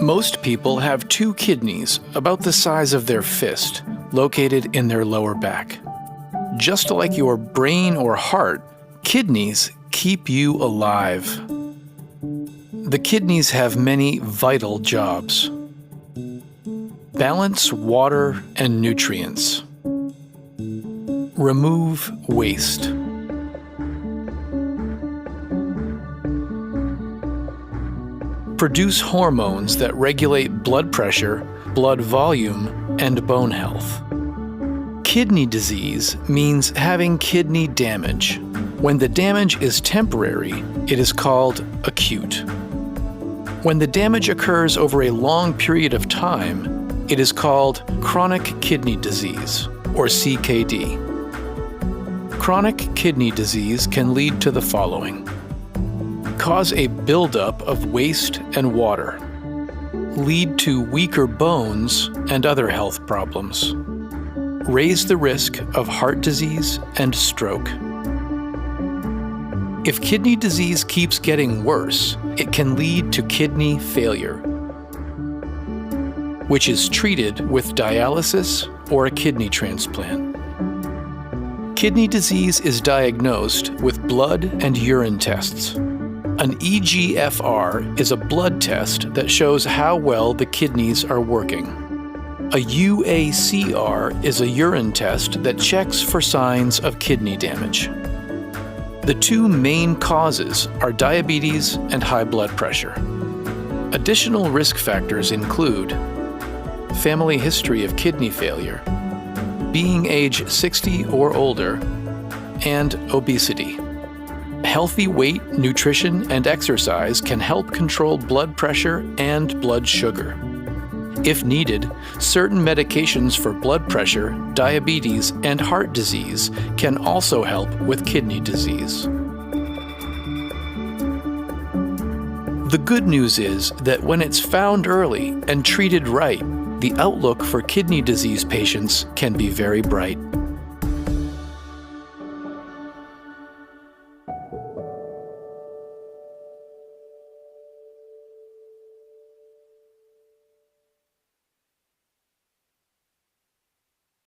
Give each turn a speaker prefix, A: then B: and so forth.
A: Most people have two kidneys about the size of their fist, located in their lower back. Just like your brain or heart, kidneys keep you alive. The kidneys have many vital jobs. Balance water and nutrients. Remove waste. Produce hormones that regulate blood pressure, blood volume, and bone health. Kidney disease means having kidney damage. When the damage is temporary, it is called acute. When the damage occurs over a long period of time, it is called chronic kidney disease, or CKD. Chronic kidney disease can lead to the following: cause a buildup of waste and water, lead to weaker bones and other health problems, raise the risk of heart disease and stroke. If kidney disease keeps getting worse, it can lead to kidney failure, which is treated with dialysis or a kidney transplant. Kidney disease is diagnosed with blood and urine tests. An eGFR is a blood test that shows how well the kidneys are working. A UACR is a urine test that checks for signs of kidney damage. The two main causes are diabetes and high blood pressure. Additional risk factors include family history of kidney failure, being age 60 or older, and obesity. Healthy weight, nutrition, and exercise can help control blood pressure and blood sugar. If needed, certain medications for blood pressure, diabetes, and heart disease can also help with kidney disease. The good news is that when it's found early and treated right, the outlook for kidney disease patients can be very bright.